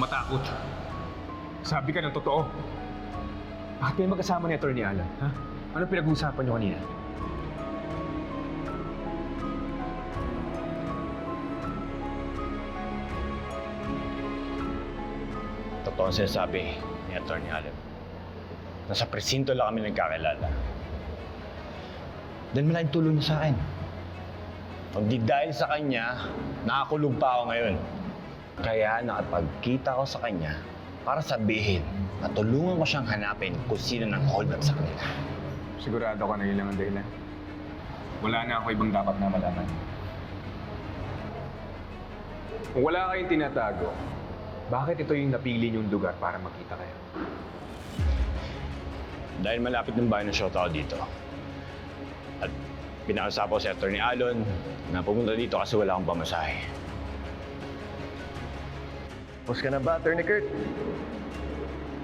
matakot. Sabi ka ng totoo. Bakit kayo magkasama ni Atty. Alan, ha? Ano pinag-uusapan niyo kanina? Totoo ang sinasabi ni Atty. Alan. Nasa presinto lang kami nagkakilala. Then malaking tulong niya sa akin. Kundi dahil sa kanya, nakakulong pa ako ngayon. Kaya nakapagkita ko sa kanya para sabihin na tulungan ko siyang hanapin kung sino nang hold up sa kanila. Sigurado ka na yun lang ang dahilan. Wala na ako ibang dapat na malaman. Kung wala kayong tinatago, bakit ito yung napili niyong lugar para makita kayo? Dahil malapit ng bahay ng Shota ako dito. At pinakausap ko si Atty. Alon na pumunta dito kasi wala akong pamasahe. Tapos ka na ba, Atty. Kurt?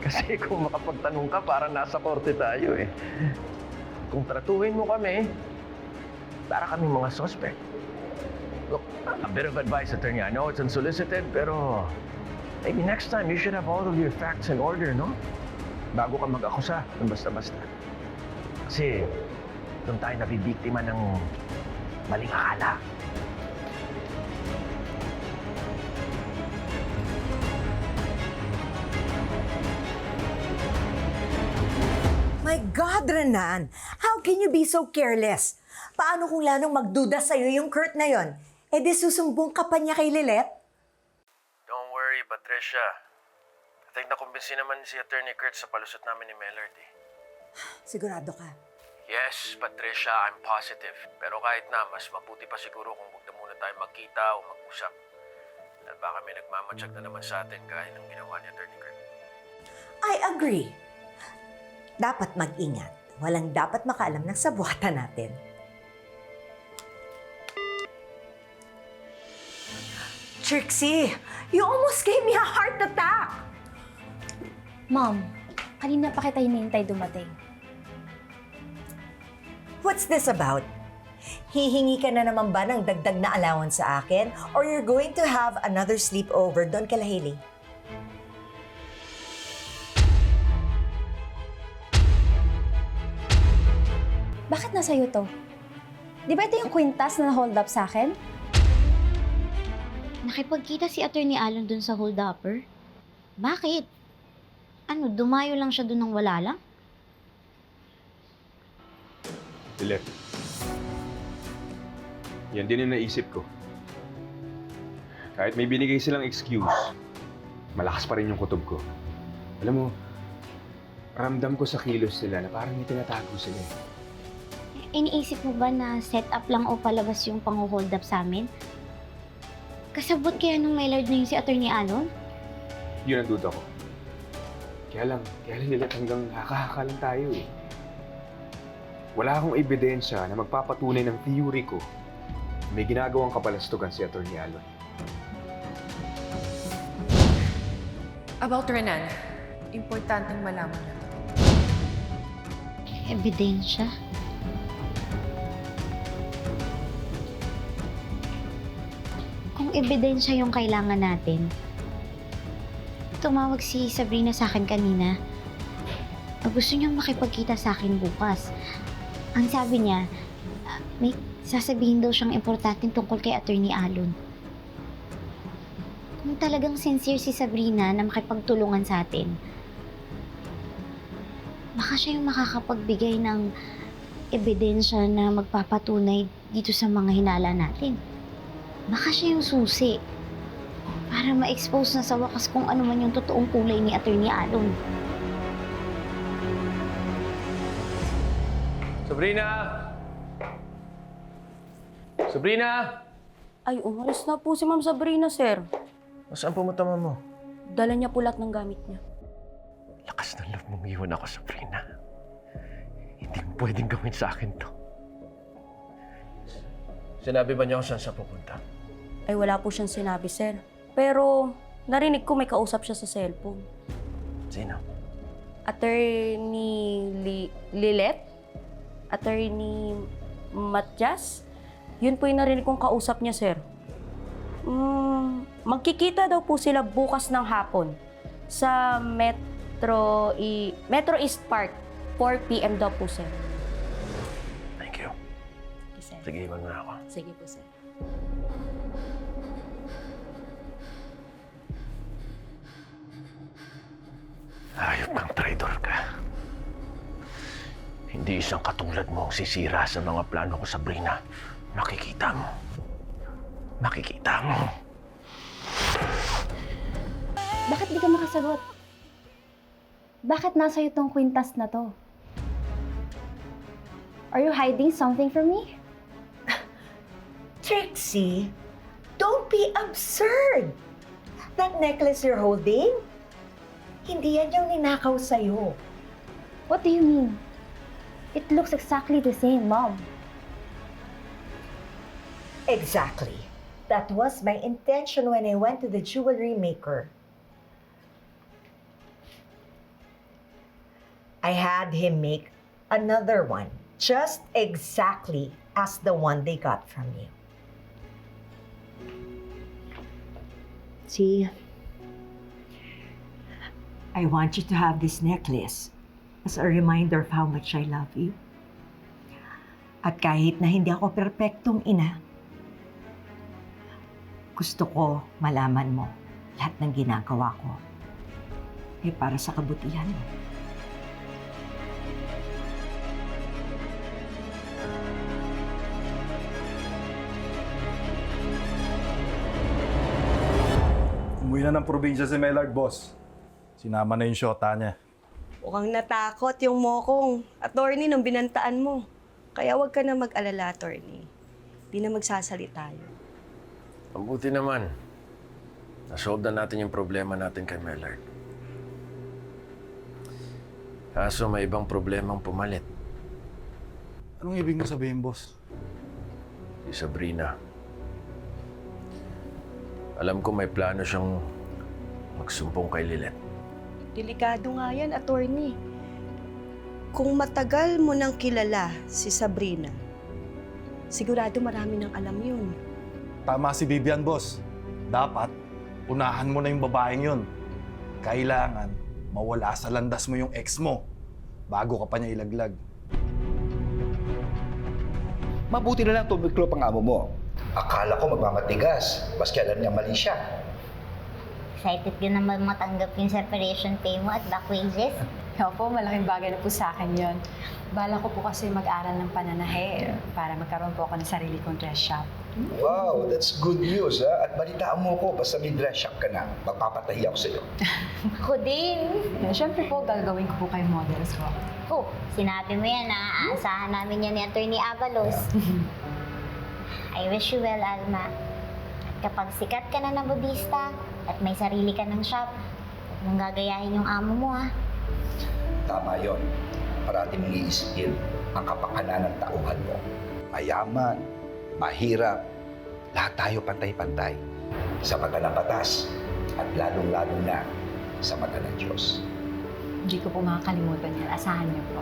Kasi kung makapagtanong ka, parang nasa korte tayo eh. Kung tratuhin mo kami, para kami mga suspect. Look, a bit of advice, Atty. I know it's unsolicited, pero maybe next time you should have all of your facts in order, no? Bago ka mag-akusa ng basta-basta. Kasi doon tayo nabibiktima ng maling akala. My God, Renan! How can you be so careless? Paano kung lalong magduda sa'yo yung Kurt na yon? E di susumbong ka pa niya kay Lilet? Don't worry, Patricia. I think nakumbinsi naman si Atty. Kurt sa palusot namin ni Melody. Sigurado ka. Yes, Patricia, I'm positive. Pero kahit na, mas mabuti pa siguro kung huwag na muna tayo magkita o mag-usap. Dahil baka may nagmamatsyag na naman sa atin gaya ng ginawa ni Atty. Kurt. I agree. Dapat mag-ingat. Walang dapat makaalam ng sabuatan natin. Trixie, you almost gave me a heart attack! Mom, kanina pa kita hinihintay dumating. What's this about? Hihingi ka na naman ba ng dagdag na allowance sa akin? Or you're going to have another sleepover doon kala Hailey? Bakit nasa'yo to? Di ba ito yung kwintas na hold up sa akin? Nakipagkita si Atty. Alon dun sa hold-upper? Bakit? Ano, dumayo lang siya dun ng wala lang? Lilet. Yan din yung naisip ko. Kahit may binigay silang excuse, malakas pa rin yung kutob ko. Alam mo, ramdam ko sa kilos sila na parang may tinatago sila eh. Iniisip mo ba na set up lang o palabas yung pang-hold up sa amin? Kasabot kaya nung may lord na yung si Atty. Alon? Yun ang duda ko. Kaya lang Lilet, hanggang haka-haka lang tayo eh. Wala akong ebidensya na magpapatunay ng theory ko na may ginagawang kabalastugan si Atty. Alon. About Renan, importanteng malaman na to. Ebidensya? Kung ebidensya yung kailangan natin, tumawag si Sabrina sa akin kanina. Gusto niyang makipagkita sa akin bukas. Ang sabi niya, may sasabihin daw siyang importanteng tungkol kay Atty. Alon. Kung talagang sincere si Sabrina na makipagtulungan sa atin, baka siya yung makakapagbigay ng ebidensya na magpapatunay dito sa mga hinala natin. Baka siya yung susi para ma-expose na sa wakas kung ano man yung totoong kulay ni Atty. Alon. Sabrina! Sabrina! Ay, umalis na po si Ma'am Sabrina, sir. Saan pumunta mo? Dala niya po lahat ng gamit niya. Lakas ng loob mong iwan ako, Sabrina. Hindi mo pwedeng gawin sa akin to. Sinabi ba niya kung saan siya pupunta? Ay, wala po siyang sinabi, sir. Pero, narinig ko may kausap siya sa cellphone. Sino? Attorney Lilet? Attorney Matias? Yun po yung narinig kong kausap niya, sir. Magkikita daw po sila bukas ng hapon sa Metro East Park. 4 p.m. daw po, sir. Thank you. Okay, sir. Sige, iwan mo na ako. Sige po, sir. Hayop kang traitor ka. Hindi isang katulad mo ang sisira sa mga plano ko, Sabrina. Makikita mo. Makikita mo. Bakit di ka makasagot? Bakit nasa iyo tong kwintas na to? Are you hiding something from me? Trixie, don't be absurd! That necklace you're holding, hindi yan yung ninakaw sa'yo. What do you mean? It looks exactly the same, Mom. Exactly. That was my intention when I went to the jewelry maker. I had him make another one, just exactly as the one they got from you. See, I want you to have this necklace as a reminder of how much I love you. At kahit na hindi ako perpektong ina, gusto ko malaman mo lahat ng ginagawa ko ay para sa kabutihan mo. Umuwi na ng probinsya si Mellard, boss. Sinama na yung shota niya. Mukhang natakot yung mokong attorney nung binantaan mo. Kaya huwag ka na mag-alala, attorney. Di na magsasalita yun. Ang buti naman. Nasolve na natin yung problema natin kay Mellard. Kaso may ibang problemang pumalit. Anong ibig mo sabihin, boss? Si Sabrina. Alam ko may plano siyang magsumbong kay Lilet. Delikado nga yan, attorney. Kung matagal mo nang kilala si Sabrina, sigurado marami nang alam yun. Tama si Vivian, boss. Dapat, unahan mo na yung babaeng yun. Kailangan mawala sa landas mo yung ex mo bago ka pa niya ilaglag. Mabuti na lang tumiklop ang amo mo. Akala ko magmamatigas, maski alam niya mali siya. Excited ka naman matanggap yung separation pay mo at back wages? Opo, malaking bagay na po sa akin yon. Bala ko po kasi mag-aral ng pananahe para magkaroon po ako ng sarili kong dress shop. Wow, that's good news, ha? At balitaan mo ko, basta may dress shop ka na, magpapatahi ako sa'yo. Ako din. Siyempre po, gagawin ko po kayo models ko. Oh, sinabi mo yan ha. Aasahan namin yan ni Attorney Avalos. I wish you well, Alma. At kapag sikat ka na na budista at may sarili ka ng shop, huwag mong gagayahin yung amo mo ha. Tama yon. Parati mong iisipin ang kapakanan ng tauhan mo. Mayaman, mahirap, lahat tayo pantay-pantay. Sa mata ng batas at lalong-lalo na sa mata ng Diyos. Hindi ko po makakalimutan yan. Asahan niyo po.